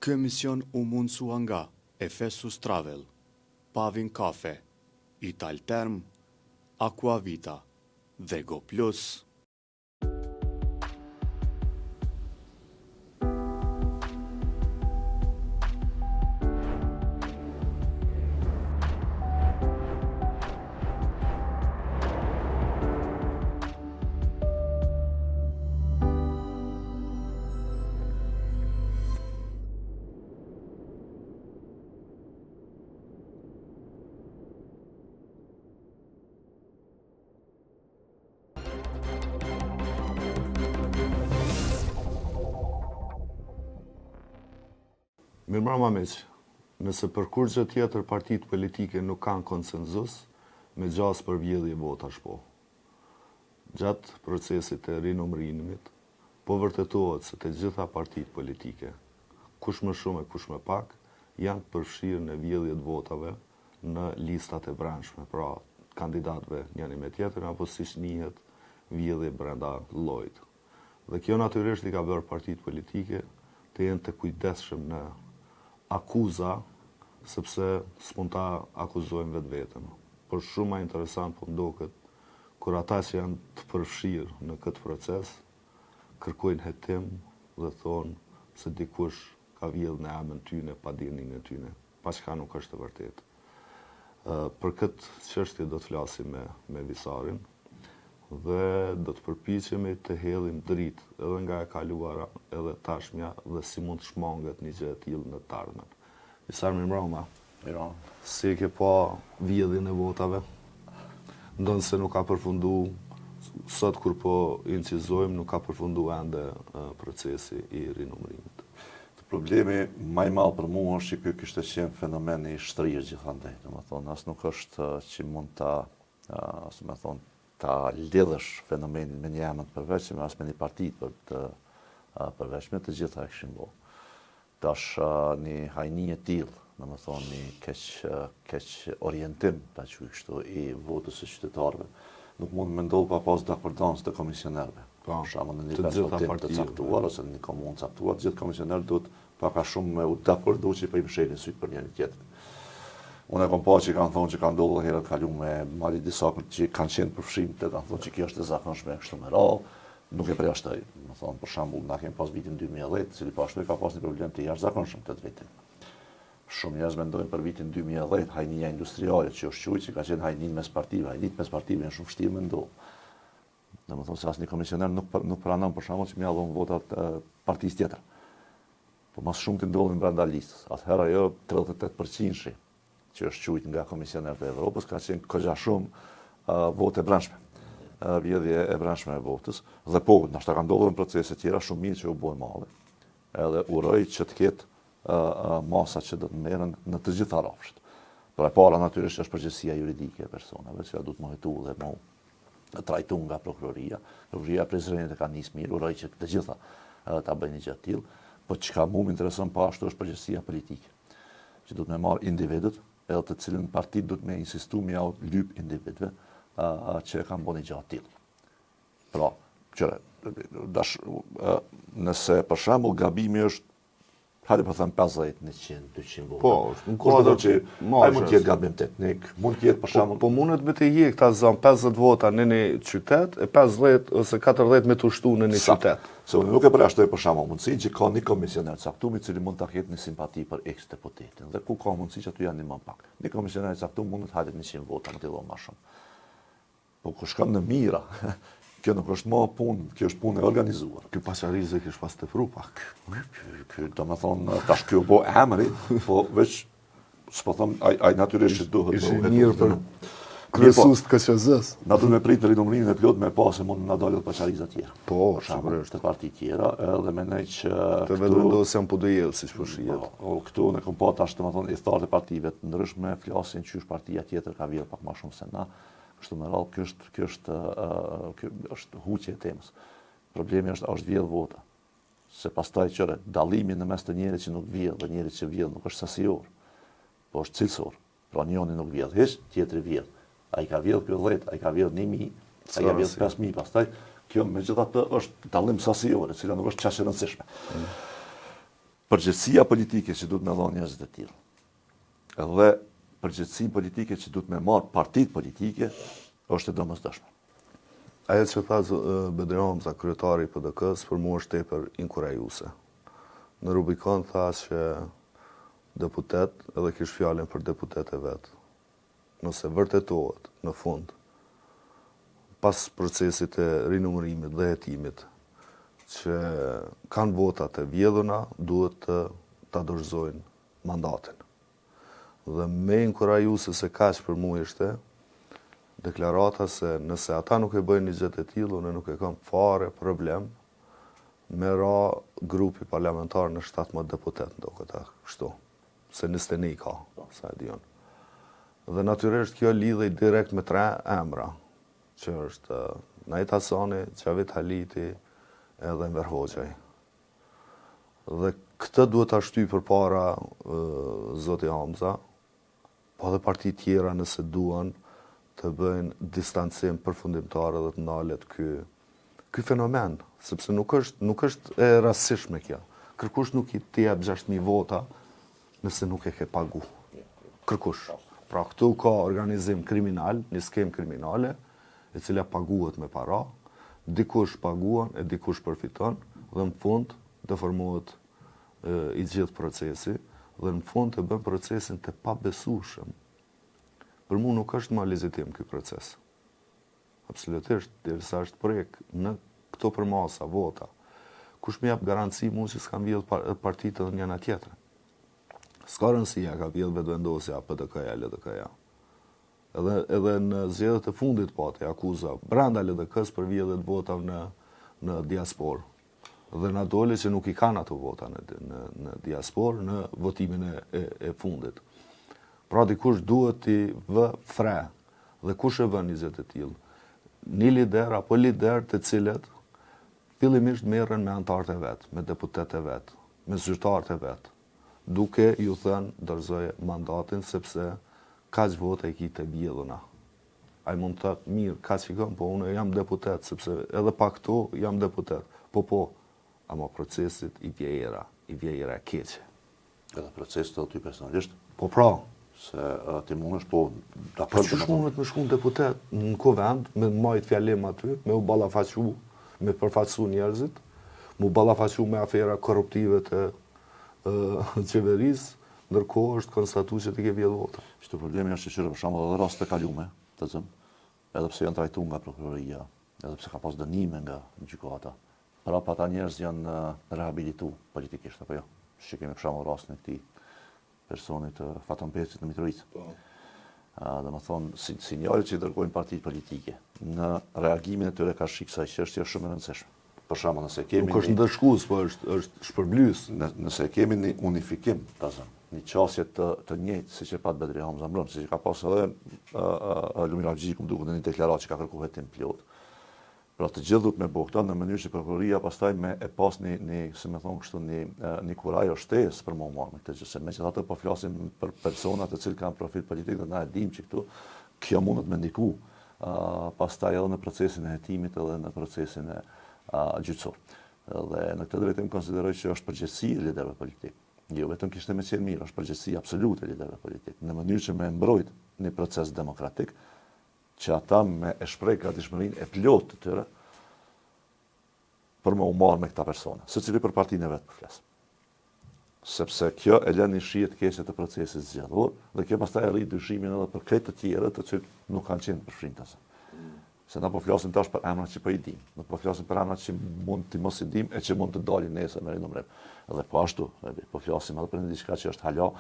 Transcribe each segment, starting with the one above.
Ky emision u mundësua nga Efesus Travel, Pavin Kafe, Italterm, Aquavita dhe Go Plus. Mirëmbrëma miq, nëse për kur gjë tjetër partitë politike nuk kanë konsenzus, me gjas për vjedhje votash po. Gjatë procesit të rinumërimit, po vërtetohet se të gjitha partitë politike, kush më shumë e kush më pak, janë të përfshirë në vjedhjet votave në listat e brendshme, pra kandidatëve njëri me tjetrin apo siç njihet vjedhje brenda llojit. Dhe kjo natyrisht i ka bërë partitë politike të jenë të kujdesshëm në akuza, sepse s'mund ta akuzojmë vetëm. Por shumë më interesant po ndoket kur ata që janë të përfshirë në këtë proces kërkojnë hetim dhe thonë se dikush ka vjedhur në emrin tyne pa dinin e tyne, pa çka nuk është e vërtetë. Për këtë çështje do të flasim me Visarin dhe do të përpiqemi të hedhim dritë edhe nga e kaluara edhe tashmja dhe si mund të shmanget një gjë e tillë në të ardhmen. Visar, mirëmbrëma. Mirëmbrëma. Si e ke pa vjedhjen e votave? Ndonë se nuk ka përfundu, sot kur po incizojmë, nuk ka përfundu ende procesi i rinumërimit. Problemi më i madh për mua është që ky kishte qenë fenomen i shtrirë gjithandaj. Domethënë, as nuk është që mund ta lidhësh fenomenin me një emër të përveçëm, as me një parti për të përveçme, të gjitha e kishin bërë. Tash një hajni e tillë, domethënë një keq orientim, ta quaj kështu, i votës së qytetarëve, nuk mund me ndodhë pa pas dakordancë të komisionerëve. Për shembull, në një perspektivë të caktuar ose në një komunë caktuar, të gjithë komisionerët duhet pak a shumë me u dakordu që po i mshelin syt për njëri tjetrin. Unë e kam pa që kanë thonë që kanë ndodhur herët kalume, mali disa që kanë qenë përfshimtë, kanë thonë që kjo është e zakonshme kështu me radhë, nuk e përjashtoj. Do thonë për shembull, na kemi pas vitin 2010, cili pashtu ka pas një problem të jashtëzakonshëm këtë vitin. Shumë njerëz mendojnë për vitin 2010, hajnia industriale që është quajtur, që ka qenë hajnin mes partive, hajnit mes partive janë shumë vështirë me ndodh. Domethënë se asnjë komisioner nuk pranon për shembull që më ia dhon votat partisë tjetër. Po më shumë të ndodhin brenda listës. Atëherë ajo 38% që është quajtur nga komisionerët e Evropës ka qenë kogja shumë vote e brendshme. Vjedhje e brendshme e votës dhe po, ndoshta ka ndodhur në procese tjera shumë mirë që u bën malli. Edhe uroj që të ketë masa që do të merren në të gjitha rrafshet. Por e para natyrisht është përgjegjësia juridike e personave, që do të mohetohet dhe më trajtuar nga prokuroria. Prokuroria prezrenit e ka nisë mirë, uroj që të gjitha ta bëjnë një gjë të tillë, por çka mua më intereson pa ashtu është përgjegjësia politike, që do të më marr individët, edhe të cilën partit do të më insistu me au lyp individëve që e kanë bënë një gjë të tillë. Pra, nëse për shembull gabimi është, hajde po them 50, 100, 200 vota. Po, nuk ka që ai mund të jetë gabim teknik, mund të jetë për shembull. Po mundet me të hiq këta zon 50 vota në një qytet e 50 ose 40 me të shtu në një qytet. Se unë nuk e përjashtoj për shembull mundësinë që ka një komisioner caktuar i cili mund ta ketë një simpati për eks deputetin dhe ku ka mundësi që aty janë më pak. Një komisioner i caktuar mund të hajde 100 vota, më të dhon më shumë. Po kur shkon në mira, kjo nuk është më punë, kjo është punë e organizuar. Ky pasarize kish pas të fru pak. Ky domethënë tash kjo po emri, po veç s'po them ai natyrisht duhet të ishte mirë për kryesus të KQZ-s. Na duhet me pritë rinumërimin e plot me pas se mund na dalë pasariza të tjera. Po, sigurisht të parti tjera, edhe mendoj që të vetë vendosja po do jetë siç po shihet. Po, këtu ne kom pa tash domethënë i thartë partive të ndryshme flasin qysh partia tjetër ka vjedhur pak më shumë se na. Kështu me radhë, kjo është huqje e temës. Problemi është vjedh vota. Se pastaj qëre, dallimi në mes të njerit që nuk vjedh dhe njerit që vjedh nuk është sasior, po është cilësor. Pra njoni nuk vjedh hiç, tjetri vjedh. Ai ka vjedh kjo 10, ai ka vjedh 1000, ai ka vjedh 5000, pastaj kjo megjithatë është dallim sasior, e cila nuk është çështje e rëndësishme. përgjegjësia politike që duhet me dhënë njerëzit e tillë, edhe përgjegjësia politike që duhet me marr partitë politike është e domosdoshme. Ajo që tha Bedri Hamza, kryetari i PDK-s, për mua është tepër inkurajuese. Në Rubikon tha që deputet, edhe kish fjalën për deputet e vet. Nëse vërtetohet në fund, pas procesit e rinumërimit dhe hetimit, që kanë votat e vjedhuna, duhet ta dorëzojnë mandatin. Dhe me inkurajuese se kaq për mua ishte deklarata se nëse ata nuk e bëjnë një gjë të tillë, unë nuk e kam fare problem me ra grupi parlamentar në 17 deputet ndoket kështu, se 21 ka, sa e dion. Dhe natyrisht kjo lidhej direkt me 3 emra, që është Najt Hasani, Çavit Haliti edhe Enver Hoxhaj. Dhe këtë duhet ta shtyj përpara zoti Hamza, po edhe parti tjera nëse duan të bëjnë distancim përfundimtar dhe të ndalet ky fenomen, sepse nuk është e rastësishme kjo. Kërkush nuk i të jep 6.000 vota nëse nuk e ke pagu. Kërkush. Pra këtu ka organizim kriminal, një skem kriminale, e cila paguhet me para, dikush paguan e dikush përfiton, dhe në fund të formohet i gjithë procesi, dhe në fund të bën procesin të pabesueshëm. Për mu nuk është më legitim ky proces. Absolutisht, derisa është prek në këto përmasa, vota, kush më jap garanci mu që s'kam vjedh partitë edhe njëna tjetër. S'ka rëndësia ka vjedh vetëvendosja PDK-ja, LDK-ja. Edhe në zgjedhjet e fundit pati akuza brenda LDK-s për vjedhjet vota në diasporë. Dhe na dole që nuk i kanë ato vota në diasporë në votimin e fundit. Pra dikush duhet t'i vë fre, dhe kush e vën një gjë të tillë. Një lider apo lider të cilët fillimisht merren me anëtarët e vet, me deputetët e vet, me zyrtarët e vet, duke ju thënë dorëzoje mandatin sepse kaq vota i kite vjedhuna. Ai mund të thotë mirë, kaq i kam, po unë jam deputet sepse edhe pa këto jam deputet. Po, ama procesit i vjera e keqe. Edhe procesit të ty personalisht? Po pra, se ti mundesh po ta po çu mundet me shkon deputet në kuvend me majt fjalim aty, me u ballafaqu, me përfaqësu njerëzit, me u ballafaqu me afera korruptive të qeverisë, ndërkohë është konstatuar që ti ke vjedh vota. Çdo problemi është që për shembull edhe raste kaluame, të zëm, edhe pse janë trajtuar nga prokuroria, edhe pse ka pas dënime nga gjykata. Prapa ata njerëz janë rehabilituar politikisht apo jo. Që kemi për shembull rastin e këtij personit Faton Pecit në Mitrovica. Dhe më thonë, sinjalet që i dërgojnë partitë politike, në reagimin e tyre ka shik kësaj çështje është shumë e rëndësishme. Për shembull, nëse kemi nuk është ndëshkues, po është shpërblys. Nëse kemi një unifikim, një qasje të njëjtë siç e pat Bedri Hamza mbrëm, siç ka pas edhe Lumir Havxhiku, më duket në një deklaratë që ka kërkuar hetim plot. Pra të gjithë duhet me bëu këto në mënyrë që prokuroria pastaj me e pas një kuraj o shtesë për më marrë me këtë gjë, se megjithatë po flasim për persona të cilë kanë profil politik dhe na e dim që këtu kjo mundet me ndiku pastaj edhe në procesin e hetimit edhe në procesin e gjyqësor. Dhe në këtë drejtim konsideroj që është përgjegjësi e liderëve politik. Jo vetëm kishte me qenë mirë, është përgjegjësi absolute e liderëve politik, në mënyrë që me mbrojt një proces demokratik që ata me e shpreh gatishmërinë e plotë të tyre për më u marrë me këta persona, secili për partinë e vet po flas. Sepse kjo e lën një shije të keqe të procesit zgjedhor dhe kjo pastaj rrit dyshimin edhe për këtë të tjerë të cilët nuk kanë qenë përfshirës. Se na po flasim tash për emra që po i dim, nuk po flasim për emra që mund të mos i dim e që mund të dalin nesër me numrin. Edhe po ashtu, po flasim edhe për diçka që është hala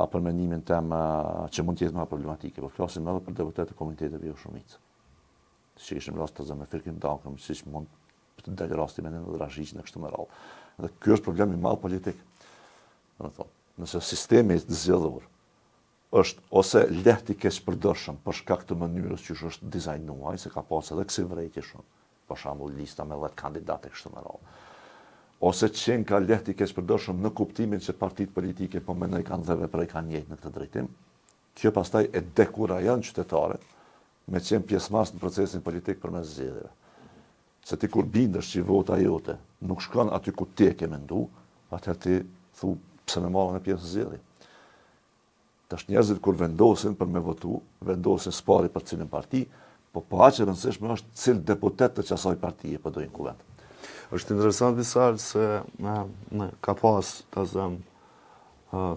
për mendimin tim që mund të jetë më problematike. Po flasim edhe për deputetë të Komitetit të Bioshumicës. Si ishim rast të zëmë firkim dankëm, siç mund të dalë rasti me në Dragjiç në kështu me radhë. Dhe ky është problemi i madh politik. Domethënë, nëse sistemi zgjedhor është ose lehti keq përdorshëm për shkak të mënyrës që është dizajnuar, se ka pas edhe kësi vrejtje shumë, për shembull lista me 10 kandidatë kështu me radhë. Ose qenë ka lehti keq përdorshëm në kuptimin që partitë politike po mendoj kanë dhe veprej kanë njëjtë në këtë drejtim. Kjo pastaj e dekurajon qytetarët me qenë pjesëmarrës në procesin politik përmes zgjedhjeve. Se ti kur bindesh që vota jote nuk shkon aty ku ti e ke mendu, atëherë ti thu pse më marrën e pjesë në zgjedhje. Tash njerëzit kur vendosin për me votu, vendosin s'pari për cilën parti, po aq e rëndësishme është cilë deputet të qasaj partije po dojnë kuvend. Është interesant Visal se ka pas të zëm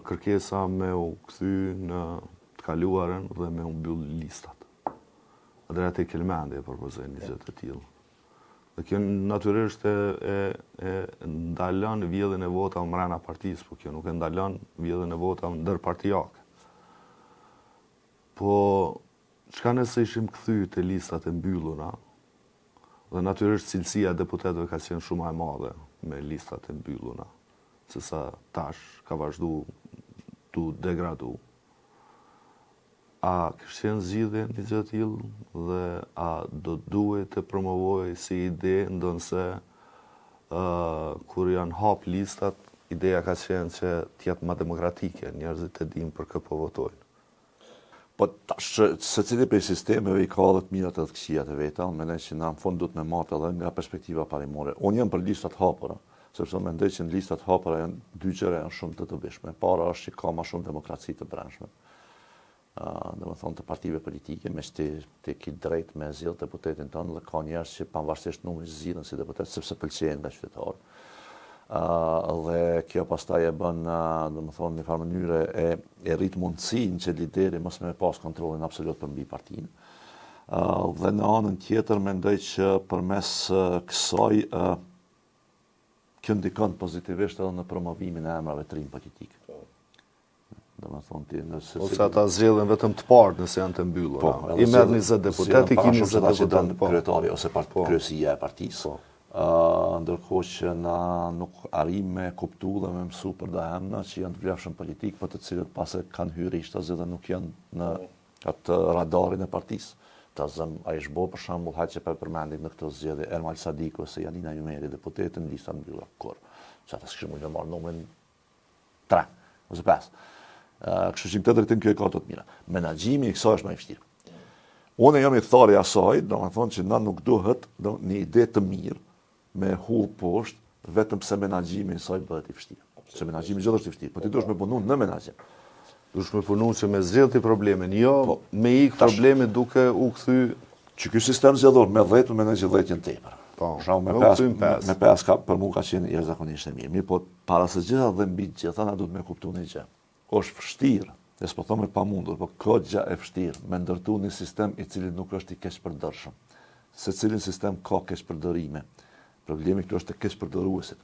kërkesa me u kthy në të kaluarën dhe me u mbyll listat. Drejt e Kelmendje propozojnë një gjë të tillë. Dhe kjo natyrisht e ndalon vjedhjen e votave mbrana partisë, po kjo nuk e ndalon vjedhjen e votave ndërpartijake. Po çka nëse ishim kthy te listat e mbyllura, dhe natyrisht cilësia e deputetëve ka qenë shumë e madhe me listat e mbyllura, sesa tash ka vazhdu tu degradu. A kështë qenë zgjidhje një gjë të tillë dhe a do duhet të promovoj si ide, ndonse kur janë hap listat, ideja ka qenë që t'jetë më demokratike, njerëzit të dinë për kë po votojnë. Po tash secili prej sistemeve i ka edhe të mirat edhe të këqijat e veta, mendoj që në fund duhet me marrë edhe nga perspektiva parimore. Unë jam për listat hapura, sepse mendoj që në listat hapura janë dy gjëra janë shumë të dobishme. Para është që ka më shumë demokraci të brendshme. Domethënë të partive politike, me që ti ki drejt me zgjidh deputetin tonë dhe ka njerëz që pavarësisht numrit zgjidhen si deputet sepse pëlqejnë nga qytetarë. Dhe kjo pastaj e bën domethënë në farë mënyrë e rrit mundësinë që lideri mos me pas kontrollin absolut për mbi partinë. Dhe në anën tjetër mendoj që përmes kësaj kjo ndikon pozitivisht edhe në promovimin e emrave të rinj politik. Ose ata zgjedhin vetëm të parë nëse janë të mbyllura. I merr 20 deputet, i kemi 20 deputet kryetari ose kryesia e partisë. Ndërkohë që na nuk arrim me kuptu dhe me mësu për da emna që janë të vlefshëm politik, për të cilët pas e kanë hyrë ishtazi dhe nuk janë në atë radarin e partisë. Ta zëm a ish bo për shembull hajde që përmendim në këtë zgjedhje Ermal Sadiku ose Janina Jumeri deputetën lista mbyllura kur. Që ata s'kishin mundë marrë numrin 3 ose 5. Kështu që në këtë drejtim kjo e ka të mira. Menaxhimi i kësaj është më i vështirë. Unë jam i thari asaj, domethënë që na nuk duhet një ide të mirë me hull poshtë vetëm pse menaxhimi i saj bëhet i vështirë. Se menaxhimi gjithë është i vështirë, po ti duhesh me punu në menaxhim. Duhesh me punu që me zgjidhti problemin, jo me ik problemin duke u kthy që ky sistem zgjedhor me 10 me 10 janë tepër. Po, me 5 ka për mua ka qenë jashtëzakonisht e mirë. Mirë, po para së gjitha dhe mbi gjitha na duhet me kuptuar një gjë. Është vështirë, dhe s'po them e pamundur, po ka gjë e vështirë me ndërtu një sistem i cili nuk është i keqpërdorshëm. Secilin sistem ka keqpërdorime. Problemi këtu është te keqpërdoruesit.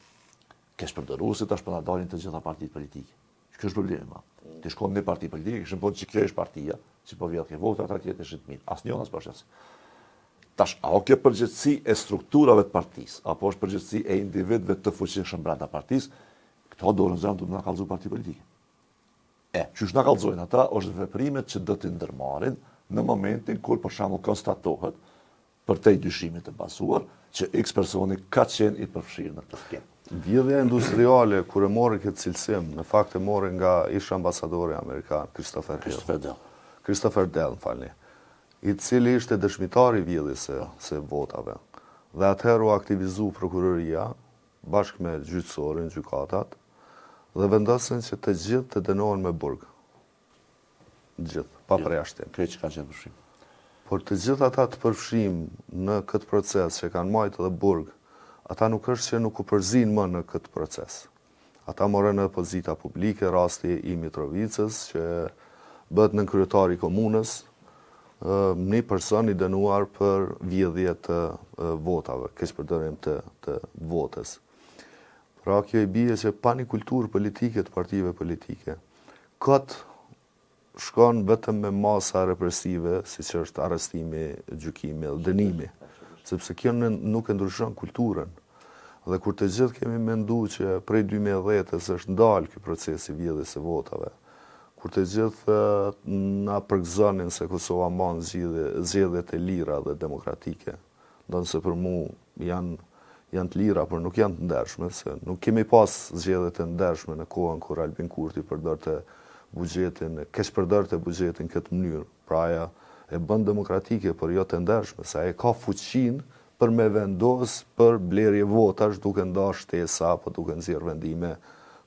Keqpërdoruesit tash po na dalin të gjitha partitë politike. Ky është problemi më. Ti shkon në parti politike, kishin po që kjo është partia, që po vjedh ke vota ata tjetër është të mirë. Asnjëna s'po është. Tash a o ke përgjegjësi e strukturave të partisë, apo është përgjegjësi e individëve të fuqishëm brenda partisë? Këto dorën zëm duhet na kallëzu parti politike. Qysh na kallëzojnë ata është veprimet që do t'i ndërmarrin në momentin kur për shembull konstatohet për te dyshimit të bazuar që X personi ka qenë i përfshirë në këtë skemë. Vjedhja industriale kur e morri këtë cilësim, në fakt e morri nga ish ambasadori amerikan Christopher Dell, i cili ishte dëshmitari i vjedhjes së votave. Dhe atëherë u aktivizu prokuroria bashkë me gjyqësorin, gjykatat, dhe vendosën që të gjithë të dënohen me burg. Gjithë, pa përjashtim. Këtë që ka qenë përfshim. Por të gjithë ata të përfshim në këtë proces që kanë majtë dhe burg, ata nuk është që nuk u përzin më në këtë proces. Ata morën në pozita publike, rasti i Mitrovicës, që bëhet në kryetari i komunës, një person i dënuar për vjedhje të votave, keqpërdorim të votës. Pra kjo i bie që pa një kulturë politike të partive politike, këtë shkon vetëm me masa represive, si që është arrestimi, gjykimi dhe dënimi, sepse kjo nuk e ndryshon kulturën. Dhe kur të gjithë kemi mendu që prej 2010-ës është ndalë ky procesi vjedhjes së votave, kur të gjithë na përgëzonin se Kosova mban zgjedhjet e lira dhe demokratike, ndonse për mua janë të lira, por nuk janë të ndershme, se nuk kemi pas zgjedhje të ndershme në kohën kur Albin Kurti përdorte buxhetin këtë mënyrë. Pra aja e bën demokratike, por jo të ndershme, se aja ka fuqinë për me vendos për blerje votash duke ndarë shtesa, apo duke nxjerrë vendime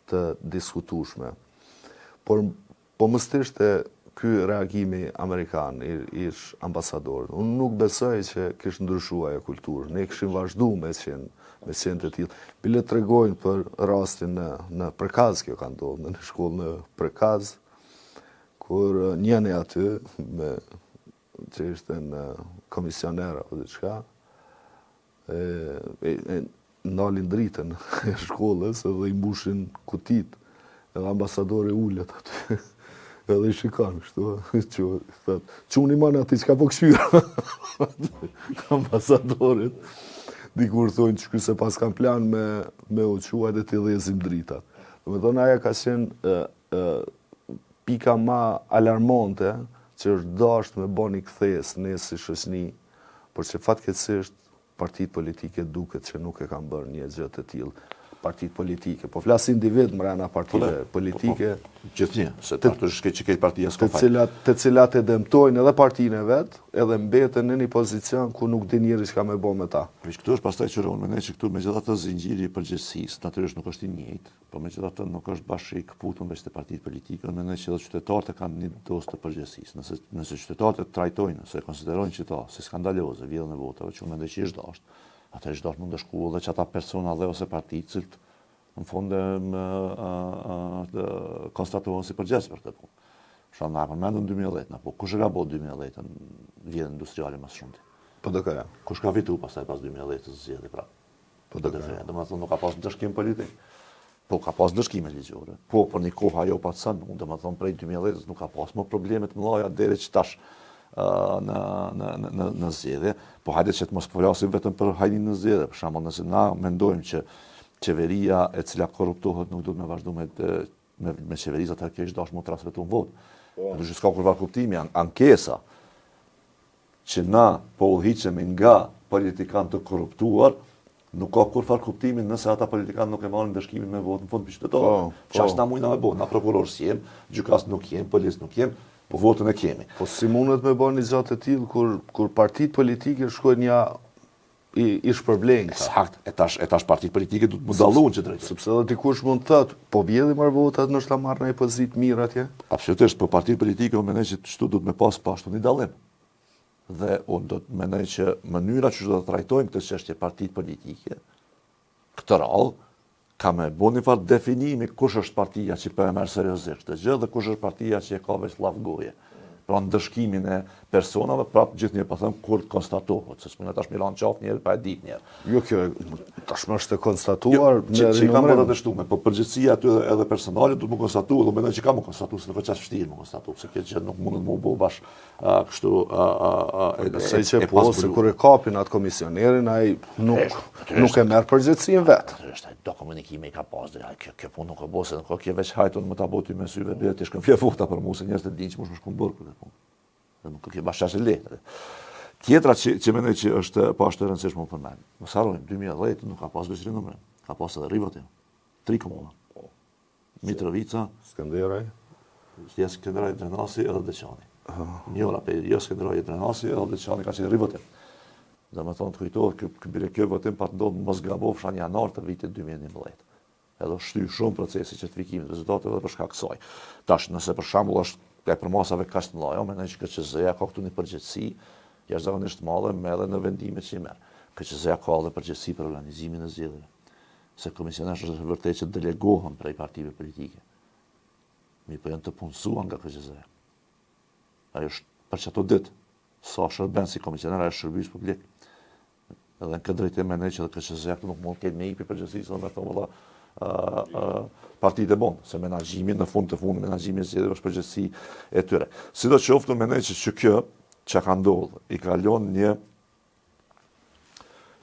të diskutueshme. Por po më stishte ky reagimi amerikan, ish ambasador. Unë nuk besoj që kishte ndryshuar ajo kulturë. Ne kishim vazhduar me qenë të tillë. Bile tregojnë për rastin në Prekaz, kjo ka ndodhur në shkollë në Prekaz, kur njëri aty që ishte në komisioner apo diçka, ndalin dritën e shkollës edhe i mbushin kutit, edhe ambasadori ullet aty, edhe i shikon kështu, çuni mana ti çka po këshyra, ambasadorit, dikur thonë që se pas kam plan me u qua dhe t'i dhezim dritat. Do me thonë aja ka qenë pika ma alarmonte, që është dasht me bo një këthes në si shoqni, por që fatkeqësisht partitë politike duket që nuk e kanë bërë një gjë të tillë. Partitë politike, po flas individ mbrana partive politike, gjithnjë, se që këtë partia s'ka të cilat e dëmtojnë edhe partinë e vet, edhe mbeten në një pozicion ku nuk din njëri çka më bë me ta. Këtu është pastaj që unë mendoj që këtu megjithatë zinxhiri i përgjegjësisë natyrisht nuk është i njëjtë, por megjithatë nuk është bashkë i kputur me partitë politike. Unë mendoj që edhe qytetarët kanë një dosë të përgjegjësisë. Nëse qytetarët e trajtojnë, se konsiderojnë që si skandaloze vjedhjen e votave, që unë mendoj që është dashur. Ata është dashur mund të shkuë edhe që ata persona dhe ose partitë cilët në fund konstatohen si përgjegjës për këtë punë. Shumë na përmendën 2010, po kush e ka bërë 2010-ën vjedhjen industriale më shumë? PDK. Kush ka fitu pastaj pas 2010-s zgjedhje pra? PDK. Domethënë nuk ka pas ndëshkim politik. Po ka pas ndëshkime ligjore. Po për një kohë ajo pa sa, domethënë prej 2010-s nuk ka pas më probleme të mëdha deri që tash në zgjedhje, po hajde që të mos flasim vetëm për hajnin në zgjedhje, për shembull nëse na mendojmë që qeveria e cila korruptohet nuk duhet me vazhdu me qeverisat e keq dash më transmetuar votë. Do të s'ka kurrë kuptimi ankesa që na po udhiqemi nga politikanë të korruptuar, nuk ka kurrë kuptimi nëse ata politikanë nuk e marrin ndëshkimin me votë në fund për qytetarët. Çfarë na mundna me bë? Na prokuror si jem, gjykas nuk jem, polis nuk jem, po votën e kemi. Po si mundet me bën një gjatë të tillë kur partitë politike shkojnë ja i shpërblen. Sakt, e tash partitë politike duhet të dallohen që drejtë. Sepse edhe dikush mund të thotë, po vjedhim marr votat, ndoshta marr në pozitë mirë atje. Absolutisht, po partitë politike unë mendoj që çdo duhet me pas ashtu një dallim. Dhe unë do të mendoj që mënyra që do të trajtojmë këtë çështje partitë politike, këtë radhë ka me bënë një farë definimi kush është partia që po e merr seriozisht këtë gjë dhe kush është partia që e ka veç llafgoje. Pra ndëshkimin e personave, prapë gjithnjë po them kur konstatohet, se s'mund tash Milan qafë njerë pa e ditë njerë. Jo kjo tashmë është e konstatuar që kam bërë të shtume, po përgjithësia aty edhe personale duhet më konstatu, dhe mendoj që ka më konstatu, se nuk është çast vështirë më konstatu, se kjo gjë nuk mundet më bëu bash kështu se që po se kur e kapin atë komisionerin ai nuk e merr përgjegjësinë vet. Është do komunikimi ka pas dhe kjo punë nuk e bose, nuk ka veç hajton më ta boti me syve bie ti shkon fjalë vota për mua se njerëz të dinë që më shkon bërë për këtë punë. Dhe nuk ke bashkë lehtë. Tjetra që mendoj që është po ashtu e rëndësishme për mend. Mos harrojmë 2010 nuk ka pas veç rinomre, ka pas edhe rivotim. 3 komuna. Mitrovica, Skënderaj, Skënderaj, Drenasi edhe Deçani. Njëra pe Skënderaj, Drenasi edhe Deçani ka qenë rivotim. Dhe më thonë të kujtohet kjo votim pa të ndodhë mos gabofsha në janar të vitit 2011. Edhe shty shumë procesi certifikimit rezultate edhe për shkak kësaj. Tash nëse për shembull është e përmasave kaq të mëdha, mendoj që KQZ-ja ka këtu një përgjegjësi jashtëzakonisht të madhe me edhe në vendimet që i merr. KQZ-ja ka edhe përgjegjësi për organizimin e zgjedhjeve. Se komisionerët është vërtet që delegohen prej partive politike. Mi po janë të punësuar nga KQZ-ja. Ajo është për çato ditë sa shërben si komisioner ai shërbys publik. Edhe në këtë drejtim mendoj që KQZ-ja nuk mund të ketë me ipi përgjegjësisë me thonë partitë e bon, se menaxhimi në fund të fundit, menaxhimi i zgjedhjeve është përgjegjësi e tyre. Sidoqoftë mendoj që kjo çka ka ndodhur i ka lënë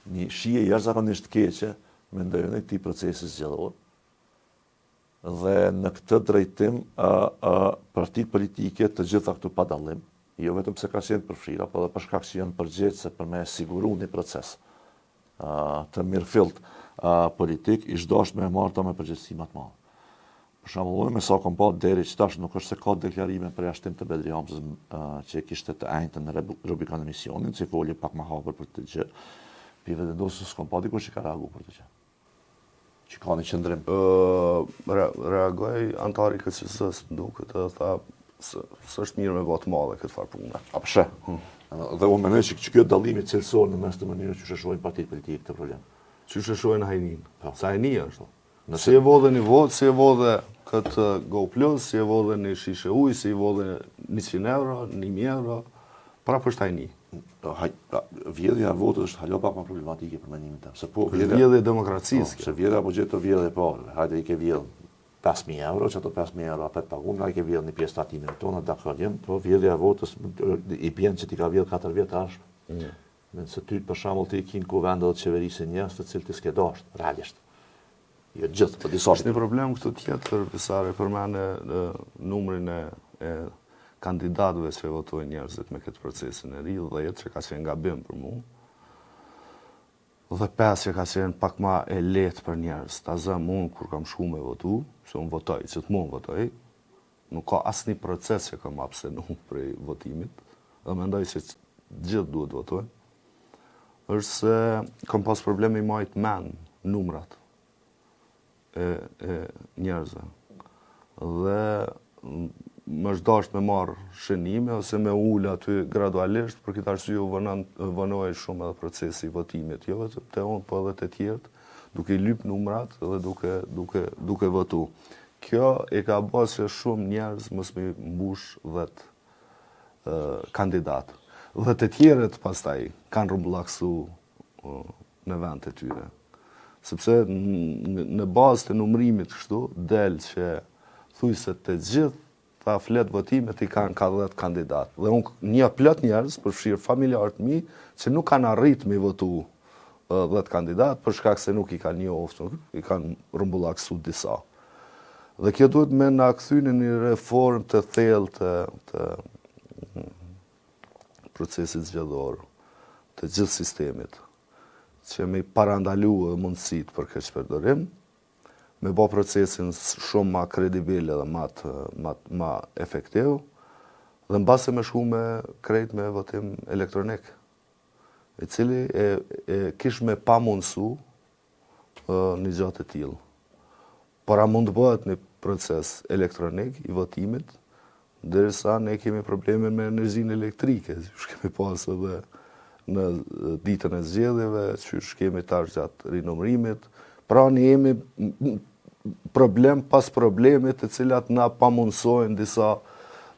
një shije jashtëzakonisht keqe mendoj në këtij procesi zgjedhor. Dhe në këtë drejtim partitë politike të gjitha këtu pa dallim, jo vetëm se ka qenë përfshira, por edhe për shkak që janë përgjegjëse për me siguru një proces të mirëfillt politik, ish dashur me marrë ta me përgjegjësi më të madhe. Për shembull, me sa kom pa deri që tash nuk është se ka deklarime për jashtim të Bedri Hamzës që kishte të njëjtën në rubrikën e misionit, si foli pak më hapur për këtë gjë. Pi vetëndosës s'kom pa dikush që ka reaguar për këtë gjë. që ka një qëndrim? Reagoj antari KQS-s, më duket, dhe tha, s'është mirë me botë madhe këtë farë punë. A përshë? Dhe unë menoj që kjo dallimi cilësor në mes të mënyrës që shohojnë partitë politike këtë problem. Që shohojnë hajnin. Sa hajnia është. Nëse Si e vodhe një votë, si e vodhe këtë Go Plus, si e vodhe një shishe ujë, si e vodhe 100 euro, 1000 euro, pra për shtajni. vjedhja e votës është halo pak më problematike për mendimin tim. Se po Vjedhja e demokracisë. Se vjedhja apo gjetë vjedhje e parë. Hajde i ke vjedh 5.000 euro, që ato 5.000 euro apet pagun, na i ke vjedh një pjesë të atimeve tona, dakor jem, po vjedhja e votës i bjen që ti ka vjedh 4 vjet tash. Se ty për shembull ti kin ku vendet të qeverisë njerëz të cilët ti s'ke dashur, realisht. Jo gjithë, po disa. Është një problem këtu tjetër, Besare, përmene numrin e kandidatëve që votojnë njerëzit me këtë procesin e ri, 10 që ka qenë gabim për mu, dhe 5 që ka qenë pak ma e lehtë për njerëz. Ta zëm unë kur kam shku me votu, se unë votoj, që të mund votoj, nuk ka asnjë proces që kam abstenu prej votimit, dhe mendoj që gjithë duhet votojnë, është se kam pas probleme i majt men numrat e njerëzve. Dhe më është dasht me marrë shënime ose me ullë aty gradualisht, për këtë arsye u vënoj shumë edhe procesi i votimit, jo vetëm te unë, po edhe te tjerët, duke i lyp numrat dhe duke votu. Kjo e ka bërë që shumë njerëz mos me mbush 10 kandidatë. Dhe të tjerët pastaj kanë rrumbullaksu në vend të tyre. Sepse në bazë të numrimit kështu, del që thuj se të gjithë ta flet votimet i kanë ka 10 kandidatë. Dhe unë një plot njerëz, përfshirë familjarët mi, që nuk kanë arrit me votu 10 kandidatë, për shkak se nuk i kanë njoftë, i kanë rrumbullaksu disa. Dhe kjo duhet me na kthy në një reformë të thellë të procesit zgjedhor, të gjithë sistemit, që me parandalu mundësit për këtë shpërdorim, me bo procesin shumë ma kredibil dhe ma efektiv, dhe në base me shku me krejt me votim elektronik, i cili kish me pa mundësu një gjatë të tillë. Por a mund të bëhet një proces elektronik i votimit, derisa ne kemi probleme me energjinë elektrike, që kemi pas edhe në ditën e zgjedhjeve, që kemi tash gjatë rinumrimit. Pra ne jemi problem pas problemit të cilat na pamundësojnë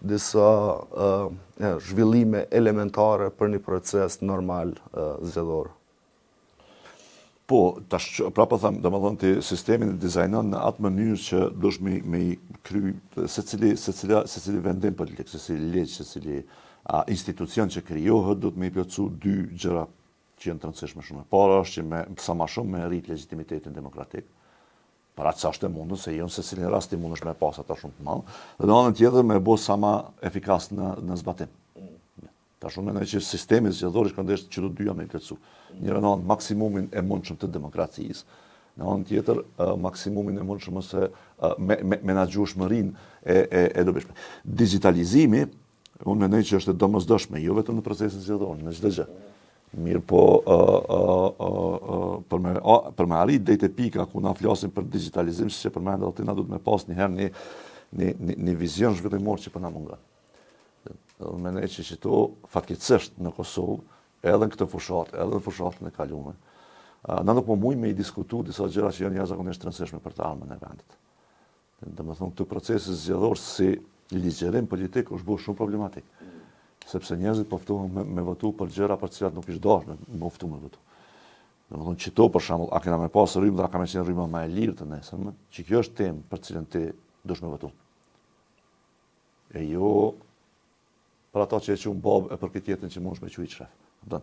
disa zhvillime elementare për një proces normal zgjedhor. Po, tash prapë them, domethënë ti sistemin e dizajnon në atë mënyrë që dush me i kry secili vendim politik, secili ligj, secili institucion që krijohet, duhet me i plotësu 2 gjëra që janë të rëndësishme shumë. Para është që me sa më shumë me rrit legitimitetin demokratik. Para që është e mundur, se jo në secilin rast ti mundesh me pas ata shumë të madh, dhe në anën tjetër me bë sa më efikas në zbatim. Tash unë mendoj që sistemi zgjedhor shkëndesh që të dyja me plotësu. Njëra në anë maksimumin e mundshëm të demokracisë, në anën tjetër maksimumin e mundshëm ose menaxhueshmërinë e dobishme. Digitalizimi, unë mendoj që është e domosdoshme, jo vetëm në procesin zgjedhor, në çdo gjë. Mirë po, për me arrit deri te pika ku na flasim për digitalizim, siç e përmendë aty, na duhet me pas një herë një vizion zhvillimor që po na mungon. Dhe mendoj që këto fatkeqësisht në Kosovë, edhe në këtë fushatë, edhe në fushatën e kaluar, na nuk po mujmë me i diskutu disa gjëra që janë jashtëzakonisht të rëndësishme për të ardhmen e vendit. Domethënë këtë proces zgjedhor si ligjërim politik është bërë shumë problematik. Sepse njerëzit po ftohen me votu për gjëra për të cilat nuk ishte dashur me votu me votu. Domethënë çito për shembull, a kena me pas rrymë dhe a ka me qenë rryma më e lirë të nesërme, që kjo është temë për cilën ti dush me votu. E jo për ata që e quajnë babë e për këtë jetën që mundesh me quajt shef. Dhe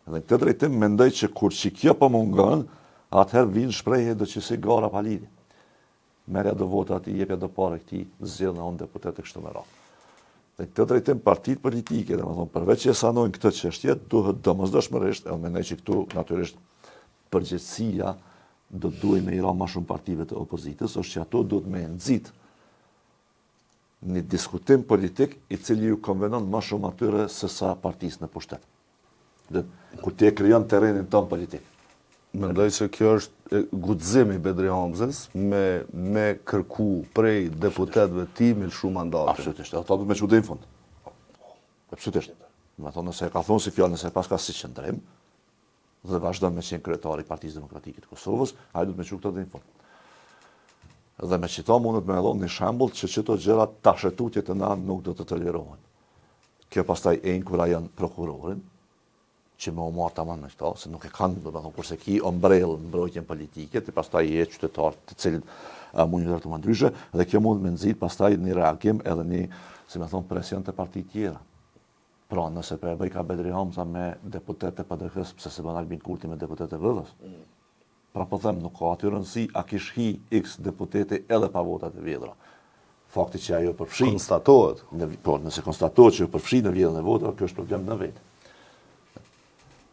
në këtë drejtim mendoj që kur që kjo po mungon, atëherë vinë shprehje do që si gara pa lidhje. Merja do votat, i jepja do pare këtij, zgjedh në unë deputet e kështu me radhë. Dhe në këtë drejtim partitë politike, domethënë përveç që sanojnë këtë çështje, duhet domosdoshmërisht, edhe mendoj që këtu natyrisht përgjegjësia do duhet me i ra më shumë partive të opozitës, është që ato duhet me nxit një diskutim politik i cili ju konvenon më shumë atyre se sa partisë në pushtet. Dhe ku ti e krijon terrenin ton politik. Mendoj se kjo është guximi i Bedri Hamzës me kërku prej deputetëve ti me lëshu mandatin. Absolutisht, ata duhet me që dhe në fund. Absolutisht. Me thonë nëse ka thonë si fjallë, nëse pas ka si qëndrim, dhe vazhdon me qenë kryetari i Partisë Demokratike të Kosovës, ai duhet me që këtë dhe në fund. Dhe me qita mundet me edhon një shembull që qëto gjëra tashetutje të na nuk do të tolerohen. Kjo pastaj kur janë prokurorin, që me marë të manë me këta, se nuk e kanë, do me thonë, kurse ki ombrellë në mbrojtjen politike, të pastaj je qytetar të cilin mund një të më ndryshe, dhe kjo mund me nëzit pastaj një reagim edhe një, si me thonë, presion të parti tjera. Pra, nëse për e bëj ka Bedri Hamza me deputet e PDK-s, pse se bën Albin Kurti me deputet e VD-s. Pra po them, nuk ka aty rëndësi, a kish hi X deputeti edhe pa votat e vjedhra. Fakti që ajo përfshi. Konstatohet. Po, nëse konstatohet që përfshi në vjedhën e votave, kjo është problem në vetë.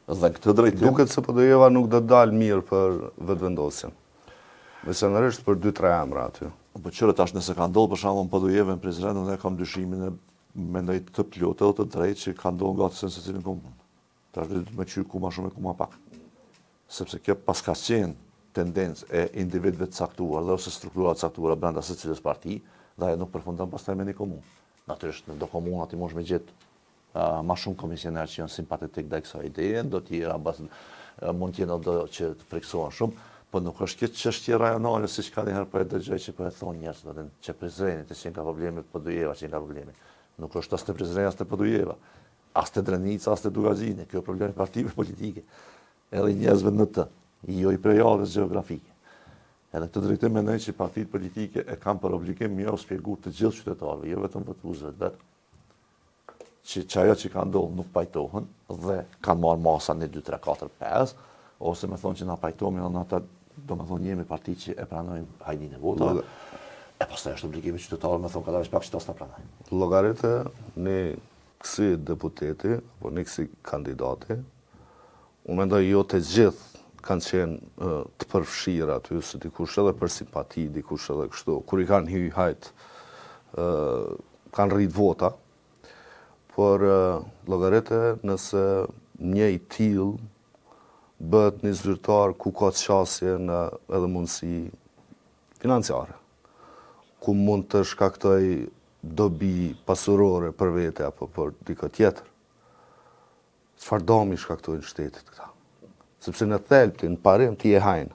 Dhe këtë drejtim... Duket se PDJ-va nuk do dalë mirë për vetëvendosjen. Veçanërisht për 2-3 emra aty. Po qërë tash nëse ka ndodhur për shembull në PDJ-ve në Prizren, unë kam dyshimin e mendoj të plotë edhe të drejtë që ka ndodhur nga të secilin komunë. Tash do të më qyr ku më shumë e ku më pak. Sepse kjo pas ka qenë tendencë e individëve të caktuar dhe ose struktura të caktuara brenda secilës parti, dhe ajo nuk përfundon pastaj me një komunë. Natyrisht në do komunat i mosh me gjetë ma shumë komisioner që janë simpatetik dhe kësa ideje, do tjera mund tjena do që të friksohen shumë, po nuk është këtë çështje rajonale, si që ka njëherë për e dëgjoj që për e thonë njërës, që Prizrenit, që ka probleme të Podujeva, që ka probleme. Nuk është as të Prizrenit, as të Podujeva, as të Drenica, as të Dugazine, kjo është problemi partive politike, edhe njerëzve në të, jo i prejavës geografike. Edhe këtë drejtim mendoj që partitë politike e kanë për obligim me u shpjegu të gjithë qytetarëve, jo vetëm votuesve të vet, që ajo që ka ndodhur nuk pajtohen dhe kanë marrë masa 1, 2, 3, 4, 5, ose me thonë që na pajtohemi edhe ata, do me thonë jemi parti që e pranojmë hajnin e votave, e pastaj është obligimi qytetarëve me thonë ka dash pak që ta pranojnë. Llogaritë në kësi deputeti apo në kësi kandidati, unë mendoj jo të gjithë kanë qenë të përfshirë aty, se dikush edhe për simpati, dikush edhe kështu, kur i kanë hy hajt, kanë rrit vota, por llogaritë nëse një i tillë bëhet një zyrtar ku ka të qasje në edhe mundësi financiare, ku mund të shkaktoj dobi pasurore për vete apo për dikë tjetër. Çfarë dëmi shkaktojnë shtetit këta? Sepse në thelbti, në parim, ti je hajnë.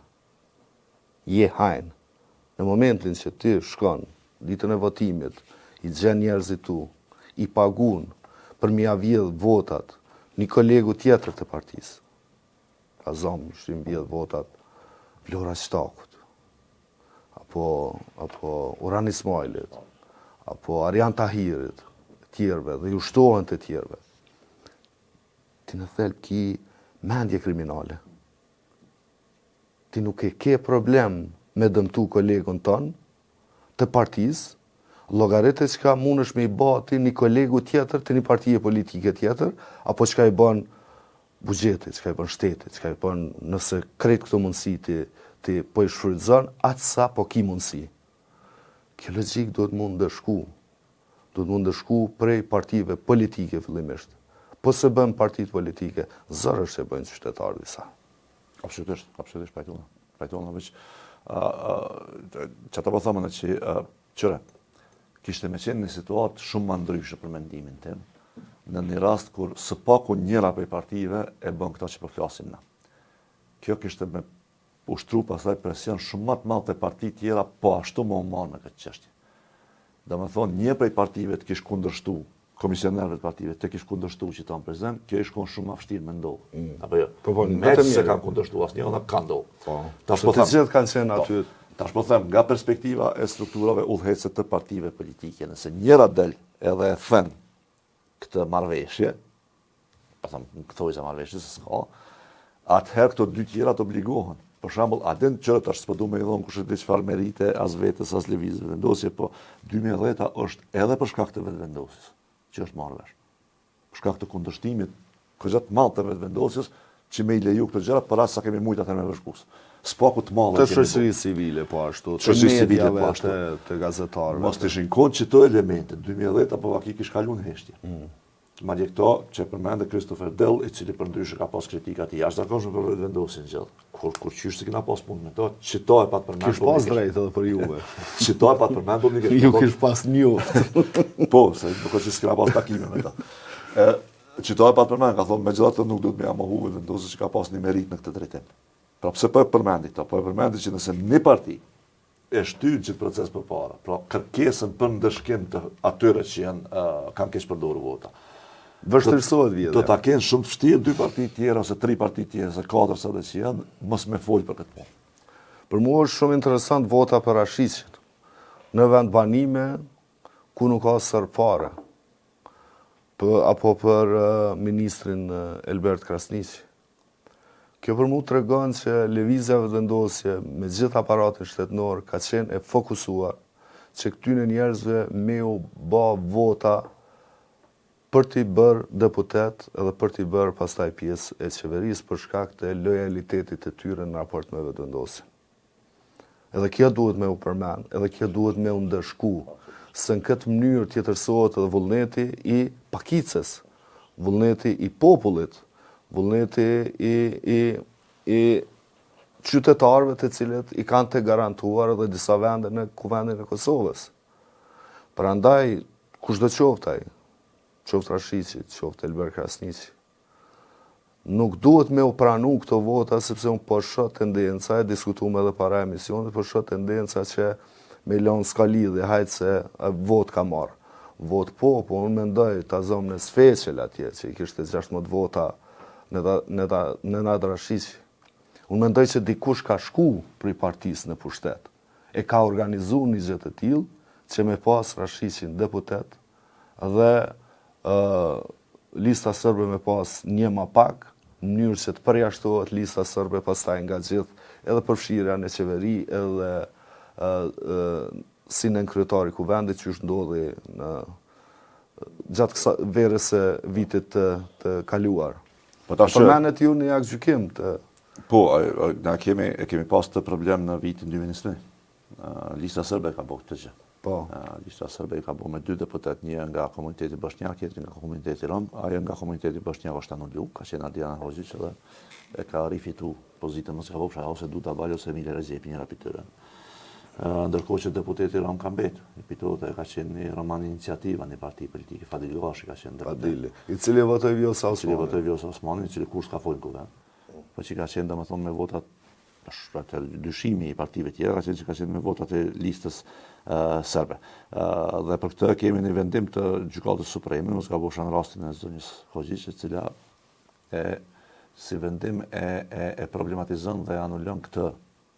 Je hajnë. Në momentin që ti shkon, ditën e votimit, i gjen njerëzit tu, i pagun për mi avjedh votat një kolegu tjetër të partisë. Ka zomë, shtim vjedh votat Vlora Shtakut, apo Uran Ismailit, apo Arjan Tahirit, tjerve, dhe ju shtohen të tjerve. Ti në thelb ki mendje kriminale. Ti nuk e ke problem me dëmtu kolegun ton të partisë, llogaritë që ka mundesh me i bati një kolegu tjetër të një partije politike tjetër, apo çka i bën buxheti, çka i bën shteti, çka i bën nëse krejt këto mundësi ti po i shfrytëzon atë sa po ki mundësi. Kjo logjik duhet mund dëshku. Duhet mund dëshku prej partive politike fillimisht. Po se bën partitë politike, zërë se bëjnë qytetarë disa. Absolutisht pajtona veç. Që ta po thëmë në që qëre, kishte me qenë një situatë shumë më ndryshë për mendimin tim, në një rast kur së paku njëra prej partive e bën këta që përflasim na. Kjo kishte me ushtru pasaj presion shumë më të madh te partitë tjera, po ashtu më marrë me këtë çështje. Do me thonë, një prej partive të kish kundërshtu, komisionerëve të partive të kish kundërshtu që tanë prezent, kjo ish konë shumë më vështirë me ndodhë. Apo jo? Me që se kanë kundërshtu asnjë, ona ka ndodhë. Tash po të gjithë kanë qenë aty. Tash po them, nga perspektiva e strukturave udhëhecëse të partive politike, nëse njëra del edhe e thën këtë marrëveshje, po them, këthoj se marrëveshje se s'ka, atëherë këto dy tjera të obligohen. Për shembull, adin qërë tash s'po du me i dhonë kush e di çfarë merite as vetës as lëvizje vendosje, po 2010 është edhe për shkak të vetëvendosjes, që është marrë vesh. Për shkak të kundërshtimit këgjat madh të vetëvendosjes, që me i leju këtë gjëra për as sa kemi mujt atë me vëshkus. Spaku të madh të shoqërisë civile po ashtu, të mediave po ashtu, të gazetarëve. Mos të ishin kohë që këto elemente 2010 apo vaki kish kaluar në heshtje. Madje këto që përmendë Christopher Dell, I cili përndryshe ka pas kritika të jashtëzakonshme për vendosin gjellë. Kur qysh se kena pas punë me to, qitoj pat përmend. Kish pas drejt edhe për juve. Qitoj pat përmend publikisht. Ju kish pas një. Po, se nuk është se kena pas takime me ta. Qitoj pat përmend, ka thonë megjithatë nuk duhet me ja mohu vendosin që ka pas një merit në këtë drejtim. Pra pse po e përmendi këto? Po e përmendi që nëse një parti e shtyr gjithë proces përpara, pra kërkesën për ndëshkim të atyre që kanë keq përdorur vota. Vështirësohet vjedhja. Do ta kenë shumë të vështirë 2 parti tjera ose 3 parti tjera ose 4 sa dhe që janë, mos me fol për këtë punë. Për mua është shumë interesant vota për Rashicin. Në vend banime ku nuk ka serb fare. Apo për ministrin Elbert Krasniqi. Kjo për mu tregon që lëvizja vendosje me gjithë aparatin shtetënor ka qenë e fokusuar që këtyne njerëzve me u bë vota për t'i bërë deputet edhe për t'i bërë pastaj pjesë e qeverisë për shkak të lojalitetit të tyre në raport me vetëvendosin. Edhe kjo duhet me u përmend, edhe kjo duhet me u ndëshku, se në këtë mënyrë tjetërsohet edhe vullneti I pakicës, vullneti I popullit, vullneti I qytetarëve të cilët I kanë të garantuar edhe disa vende në kuvendin e Kosovës. Prandaj, kushdo qoftë ai, qoftë Rashici, qoftë Elber Krasniqi, nuk duhet me u pranu këto vota, sepse unë po shoh tendenca, e diskutuam edhe para emisionit, po shoh tendenca që me lënë s'ka lidhje, hajtë se vot ka marrë. Vot po unë mendoj ta zonë në Sfeqel atje, që I kishte 16 vota në Nad Rashici. Unë mendoj që dikush ka shku për I partisë në pushtet. E ka organizuar një gjë të tillë që me pas Rashicin deputet dhe lista sërbe me pas një ma pak, në mënyrë që të përjashtohet lista sërbe pastaj nga gjithë edhe përfshirja në qeveri edhe si në kryetari kuvendit që është ndodhi në gjatë verës së vitit të kaluar. Përmenet ju një gjykim të... Po, na kemi pas të problem në vitin 2021. Lista sërbe ka bërë këtë gjë. Po. Lista sërbe ka bërë me 2 deputet, një nga komuniteti bosnjak, tjetri nga komuniteti rom. Ajo nga komuniteti bosnjak është anullu, ka qenë Adriana Hoxhić dhe e ka rifitu pozitën, mos e ka bërë ose Duta Baljo ose Emile Rezepi, njëra për tyre. Ndërkohë që deputeti rom ka mbetë, I pitohet e ka qenë një roman iniciativa, një parti politike, Fadil Gashi ka qenë deputet. Fadili, I cili votoi Vjosa Osmani. I cili votoi Vjosa Osmani, I cili kur s'ka folë në kuvend. Po që ka qenë domethënë me votat atë dyshimi I partive tjera, ka qenë që ka qenë me votat e listës serbe. Dhe për këtë kemi një vendim të Gjykatës Supreme, mos gabosha në rastin e zonjës Hoxhić, e cila si vendim e problematizon dhe anulon këtë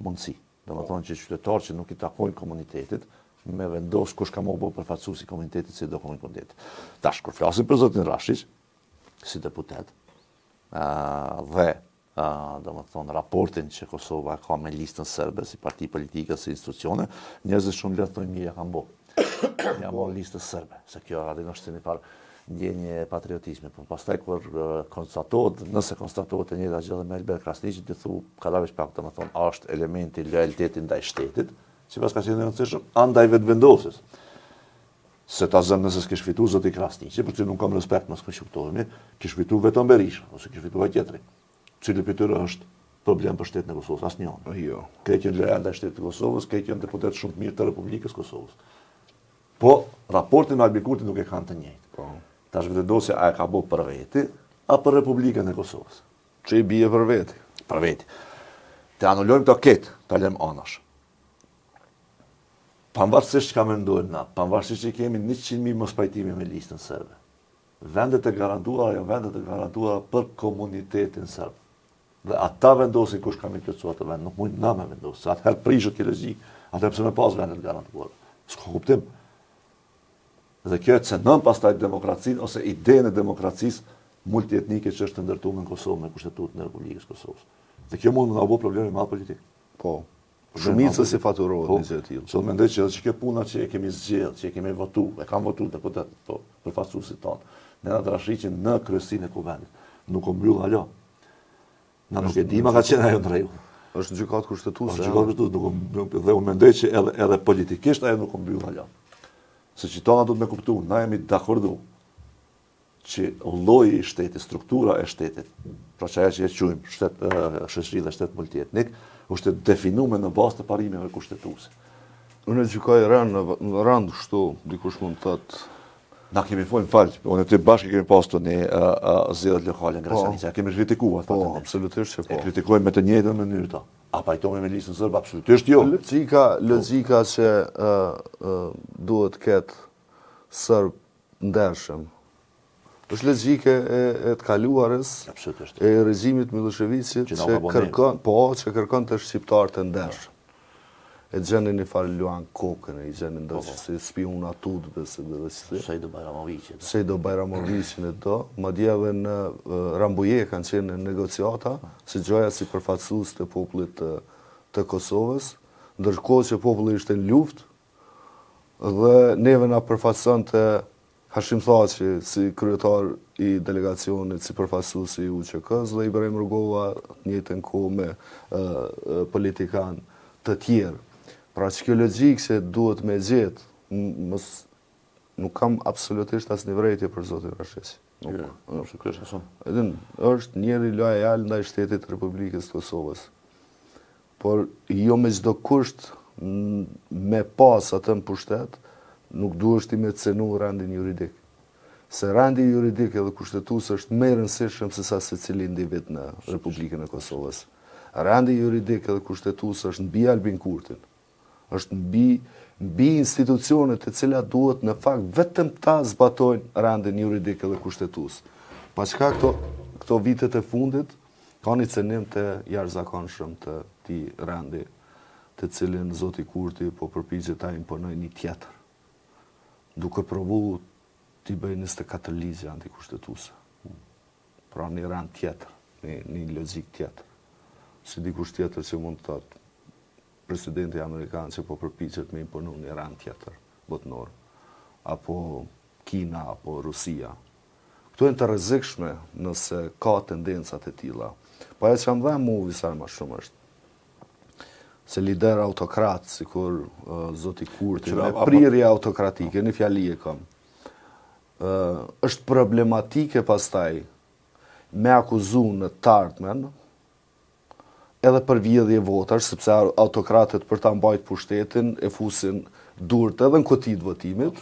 mundësi. Domethënë që qytetarë që nuk I takojnë komunitetit, me vendos kush ka më bërë përfaqësues I komunitetit si do komunitetit. Tash kur flasim për zotin Rashić si deputet, dhe domethënë raportin që Kosova ka me listën serbe si parti politike, si institucione, njerëzit shumë lehtë thonë mirë ja kanë bërë. Ja morë listën serbe, se kjo është si një farë ndjenje patriotizmi. Po pastaj kur nëse konstatohet e njëjta gjë me Elber Krasniqi, ti thu kadavesh pak domethënë është elementi lojalitetit ndaj shtetit, sipas ka qenë rëndësishëm andaj vetvendosjes. Se ta zënë nëse s'kish fitu zoti Krasniqi, për që nuk kam respekt mos kuptohemi, kish fitu vetëm Berisha ose kish fitu tjetri. Cili për tyre është problem për shtetin e Kosovës, asnjëon. Jo. Këtë janë lojal ndaj shtetit të Kosovës, këtë janë deputet shumë të mirë të Republikës Kosovës. Po raportin me Albin Kurti nuk e kanë të njëjtë. Po. Tash vetëdosja a e ka bërë për veti apo për Republikën e Kosovës? Që I bie për veti. Për veti. Të anullojmë të ketë, të lem anash. Pavarësisht që ka mendojnë na, pavarësisht që kemi 100.000 mos pajtimi me listën serbe. Vendet e garantuara janë vendet e garantuara për komunitetin serb. Dhe ata vendosin kush ka me plotësu atë vend, nuk mund na me vendosë. Atëherë prishët kjo logjik, atëherë pse me pas vendet garantuara. S'ka kuptim. Dhe kjo e cënon pastaj demokracinë ose idenë e demokracisë multietnike që është ndërtuar në Kosovë me kushtetutën e Republikës Kosovës. Dhe kjo mund të na bëjë probleme madh politik. Po. Shumica si faturohet një gjë e tillë. So mendoj që edhe kjo puna që e kemi zgjedhur, që e kemi votuar, e kanë votuar deputet, po përfaqësuesit tonë. Nenad Rashiqin në kryesinë e kuvendit. Nuk u mbyll alo. Na nuk e di ma ka qenë ajo në rregull. Është gjykatë kushtetuese. Është gjykatë kushtetuese, dhe unë mendoj që edhe politikisht ajo nuk u mbyll alo. Se qitona do të me kuptu, na jemi dakordu që lloji i shtetit, struktura e shtetit, pra që ajo që e quajmë shoqëri dhe shtet multietnik, është definuar në bazë të parimeve kushtetuese. Unë e gjykoj rënd kështu, dikush mund të thotë. Na kemi folën falë, unë ty bashkë kemi pasur një zgjedhje lokale në Graçanice, kemi kritikuar atë. Po, absolutisht që po. E kritikojmë me të njëjtën mënyrë ta. A pajtohemi me listën serbe? Absolutisht jo. Logjika që duhet ketë serb ndershëm. Është logjike e të kaluarës, e regjimit Miloševićit që kërkon të shqiptarë të ndershëm. E gjenin një farë Luan Kokën, e gjenin do që si spion atut dhe Sejdo Bajramovicin e do, ma dje edhe në Rambuje kanë qenë në negociata, si gjoja si përfaqësues të popullit të Kosovës, ndërkohë që populli ishte në luftë, dhe neve na përfaqëson të Hashim Thaçi si kryetar i delegacionit, si përfaqësues i UÇK-s, dhe Ibrahim Rugova njëjtën kohë me politikan të tjerë. Pra që kjo logjikë që duhet me gjetë, nuk kam absolutisht asë një vrejtje për zotin Rashesi. Është njeri lojal ndaj shtetit Republikës Kosovës. Por jo me çdo kusht me pas atë në pushtet, nuk duhet i me cenu rendin juridik. Se rendi juridik edhe kushtetues është më i rëndësishëm se sa secili individ në Republikën e Kosovës. Rendi juridik edhe kushtetues është mbi Albin Kurtin. Është mbi institucionet të cilat duhet në fakt vetëm ta zbatojnë rendin juridik edhe kushtetues. Paçka këto vitet e fundit ka një cenim të jashtëzakonshëm të këtij rendi, të cilin zoti Kurti po përpiqet ta imponojë një tjetër, duke provu t'i bëjë 24 ligje antikushtetuese. Pra një rend tjetër, një logjik tjetër. Si dikush tjetër që mund të thotë presidenti amerikan që po përpiqet me imponu një rend tjetër botnor, apo Kina, apo Rusia. Këto janë të rrezikshme nëse ka tendencat e tilla. Po ajo që më dha mua visar më shumë është se lider autokrat, sikur zoti Kurti, me prirje autokratike, një fjali e kam, është problematike pastaj me akuzu në të ardhmen, edhe për vjedhje votash, sepse autokratët për ta mbajtur pushtetin e fusin durt edhe në kutit votimit,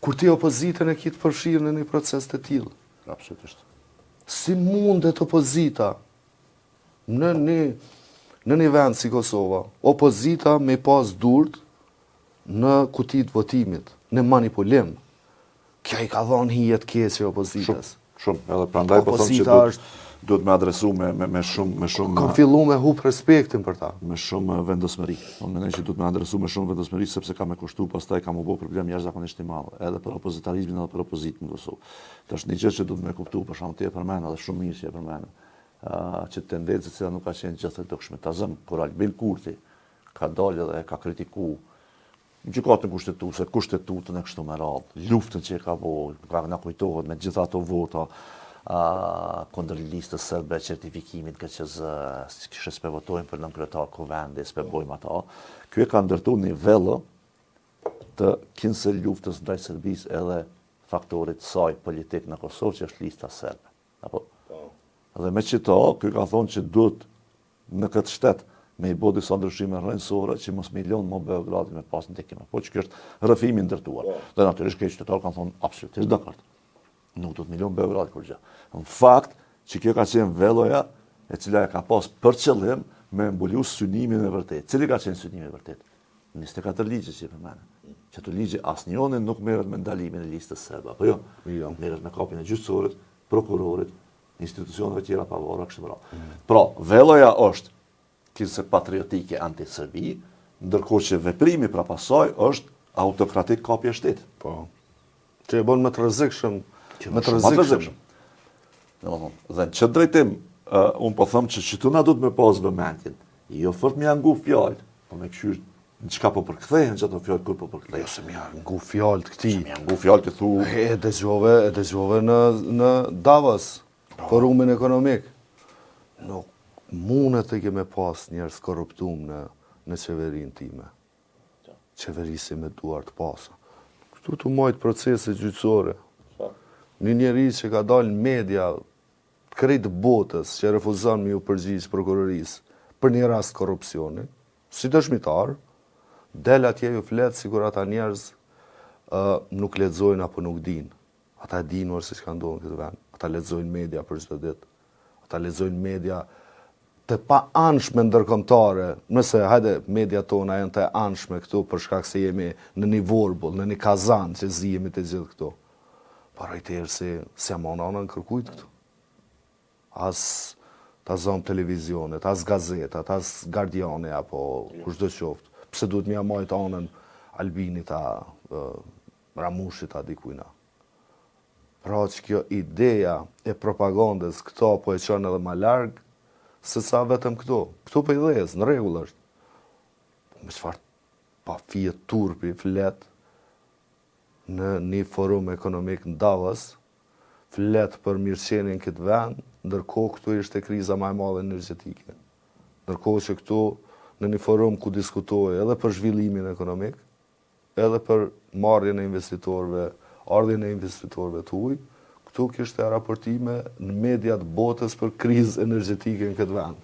kur ti opozitën e kitë përfshirë në një proces të tillë. Absolutisht. Si mundet opozita në një vend si Kosova, opozita me pas durt në kutit votimit, në manipulim. Kjo i ka dhënë hijet keqe opozitës. Shumë, edhe prandaj po them që duhet me adresu me shumë... Kam fillu me hup respektin për ta. Me shumë vendosmëri. Unë mendoj që duhet me adresu me shumë vendosmëri, sepse ka me kushtu, pastaj ka më bo problem jashtëzakonisht i madh, edhe për opozitarizmin edhe për opozitën në Kosovë. Tash një gjë që duhet me kuptu, për shkak të e përmend edhe shumë mirë që e përmend, që tendencët që nuk ka qenë gjithë të dukshme. Ta zëm, kur Albin Kurti ka dalë dhe ka kritiku gjykatën kushtetuese, kushtetutën e kështu me radhë, luftën që e ka bërë, na kujtohet me gjitha ato vota kundër listës serbe, certifikimit që kishte s'pe votojnë për nën kryetar kuvendi, s'pe bojmë ata. Ky e ka ndërtu një vellë të kinse luftës ndaj Serbisë edhe faktorit saj politik në Kosovë që është lista serbe. Apo? Dhe me qëto, ky ka thonë që duhet në këtë shtet me i bo disa ndryshime rrënjësore që mos milion më Beogradit me pas ndikime. Po që kjo është rrëfimi ndërtuar. Dhe natyrisht që qytetarë kanë thonë absolutisht dakord. Nuk do të milion Beograd kur gjë. Në fakt, që kjo ka qenë velloja e cila e ka pas për qëllim me mbulu synimin e vërtet. Cili ka qenë synimi i vërtet? 24 ligje që i përmene. Që të ligje asnjëri nuk merret me ndalimin e listës serbe, apo jo? Jo. Merret me kapjen e gjyqësorit, prokurorit, institucioneve tjera pavarura kështu me radhë. Pra, velloja është kinse patriotike anti-Serbi, ndërkohë që veprimi pra pasaj është autokratik kapje shtetit. Po. Që e bën më të rrezikshëm. Dhe në që drejtim, unë po thëmë që tu na duhet me pas vëmendjen, jo fort me janë ngu fjallë, po me këshyr në qka po përkthehen që ato fjallë kur po përkthehen. Jo se me janë ngu fjallë të këti. Se me janë ngu fjallë të thu... E dëgjove në Davos, forumin ekonomik. Nuk mundet të keme pas njerës korruptum në qeverin time. Qeverisi me duar të pasa. Këtu të majtë procese gjyqësore. një njeri që ka dalë në media krejt botës që refuzon me ju përgjigj prokurorisë për një rast korrupsioni, si dëshmitar, del atje ju flet sikur ata njerëz nuk lexojnë apo nuk dinë. Ata e dinë se çka ndodh në këtë vend. Ata lexojnë media për çdo ditë. Ata lexojnë media të pa anshme ndërkombëtare, nëse hajde media tona janë të anshme këtu për shkak se jemi në një vorbull, në një kazan që zihemi të gjithë këtu. Parajtërë se jam anën kërkujt këtu. As ta zonë televizionet, as gazetat, as Guardiani apo kushdo qoftë. Pse duhet mja majt anën Albinit a Ramushit a dikujna. Pra që kjo ideja e propagandës këto po e qënë edhe ma largë, se sa vetëm këto. Këto për i dhez, në regull është. Me qëfar pa fije turpi flet në një forum ekonomik në Davos, flet për mirëqenien këtë vend, ndërkohë këtu ishte kriza më e madhe energjetike. Ndërkohë që këtu në një forum ku diskutohej edhe për zhvillimin ekonomik, edhe për marrjen e investitorëve, ardhjen e investitorëve të huaj, këtu kishte raportime në mediat botës për krizë energjetike në këtë vend.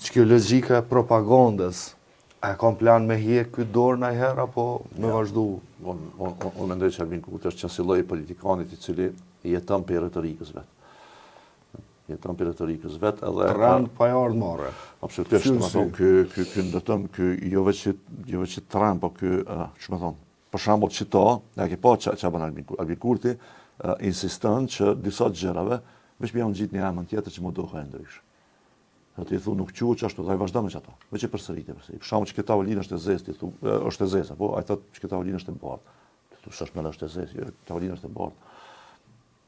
Që kjo logjika e propagandës, a e kam plan me hjek këtë dorë ndonjëherë apo me vazhdu? Unë mendoj që Albin Kurti është qenë si lloj politikanit i cili jeton për retorikës vet. Jeton për retorikës vet edhe rand pa ardh marrë. Absolutisht, më thon ky ndërton ky jo vetë Trump, po ky ç'më thon. Për shembull çito, ja ke pa ç'a bën Albin Kurti, insiston që disa gjërave veç më janë gjitë një emër tjetër që më duhet ndrysh. Atë i thu nuk quhet ashtu, ai vazhdon me çato. Veç e përsëritë. Për shembull që këtë tavolinë është e zezë, ti thu është e zezë, po ai thotë që këtë tavolinë është e bardhë. Ti thu s'është më është e zezë, tavolinë është e bardhë.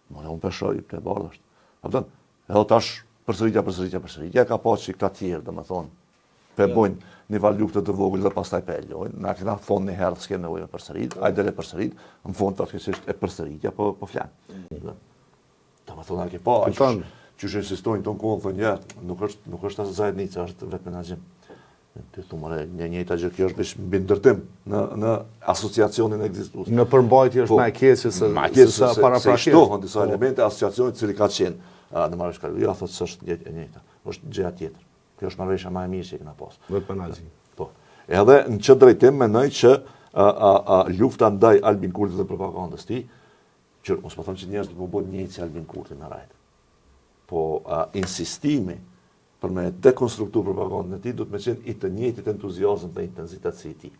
Mo unë peshoj të e bardhë është. Kupton? Edhe tash përsëritja ka pasur këta të tjerë, domethënë. Pe bojnë një valutë të vogël dhe pastaj pe lojnë. Na kena thonë një herë s'kem nevojë me përsërit, ai del e përsërit, në fund faktikisht e përsëritja po flan. Domethënë ai ke pa, që insistojnë ton kohën thonë ja, nuk është as zajednica, është vetë menaxhim. Ti thua një njëjta gjë kjo është veç mbi ndërtim në asociacionin ekzistues. Në përmbajtje është më e keqe se paraprakisht. Shtohen disa elemente asociacionit i cili ka qenë në marrëshkallë. Ja thotë se është e njëjta, është gjëja tjetër. Kjo është marrëveshja më e mirë që kena pas. Vetë menaxhim. Po. Edhe në çdo drejtim mendoj që lufta ndaj Albin Kurtit dhe propagandës tij, që mos po them që njerëzit po bëjnë njëjtë si Albin Kurti në rajt. Po insistimi për me dekonstruktu propagandën e tij do të më qenë i të njëjtit entuziazëm dhe intensitet si i tij.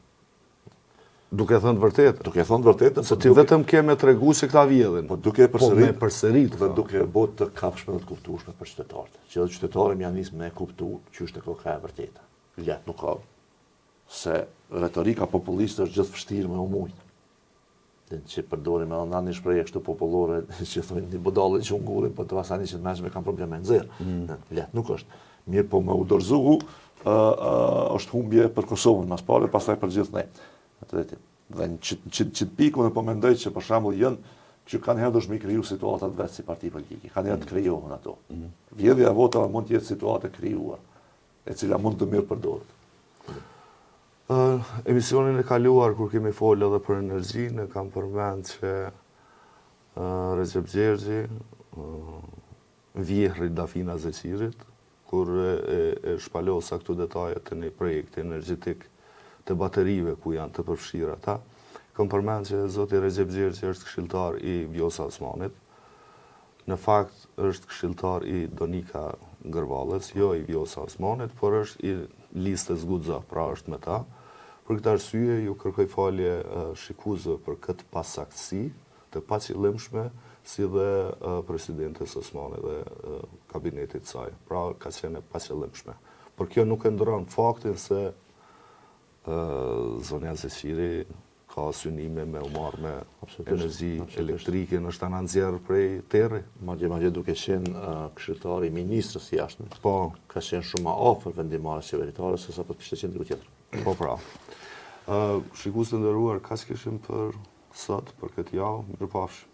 Duke thënë vërtetën. Duke thënë vërtetën, se ti vetëm ke me tregu se këta vjedhin. Po duke përsërit dhe duke bërë të kapshme dhe të kuptueshme për qytetarët. Që edhe qytetarët janë nisë me kuptu që është e ka e vërteta. Let nuk ka. Se retorika populiste është gjithë vështirë me umujt. Dhe që përdorim edhe një shprehje kështu popullore që thonë një budallë që ungurin, po të vasani që të mëshme kanë probleme nxerr. Let nuk është. Mirë po me u dorëzu është humbje për Kosovën mas pare, pastaj për gjithë ne. Dhe në qitë pikun e po mendoj që për shembull janë që kanë herë dëshmi kriju situatat vetë si parti politike, kanë herë të krijohen ato. Vjedhja e votave mund të jetë situatë e krijuar, e cila mund të mirë përdoret. Emisionin e kaluar kur kemi folë edhe për energjinë, kam përmend që Recep Gjergji vjehri Dafina Zeqirit, kur e shpalosa këto detajet të një projekt energjetik të baterive ku janë të përfshirë ata. Kam përmend që zoti Recep Gjergji është këshilltar i Vjosa Osmanit. Në fakt është këshilltar i Donika Gërvallës, jo i Vjosa Osmanit, por është i listës Guxa, pra është me ta. Për këtë arsye ju kërkoj falje shikuesve për këtë pasaktësi të paqëllimshme si dhe presidentes Osmanit dhe kabinetit saj. Pra ka qenë paqëllimshme. Por kjo nuk e ndron faktin se zonja Zeqiri ka synime me u marrë me energji elektrike, në shtë nxjerrë prej terri. Madje duke qenë këshilltari i ministrës jashtëm. Po. Ka qenë shumë më afër vendimarrjes qeveritare se sa po kishte qenë diku tjetër. Po pra. Shikues të nderuar, kaq kishim për sot, për këtë javë. Mirupafshim.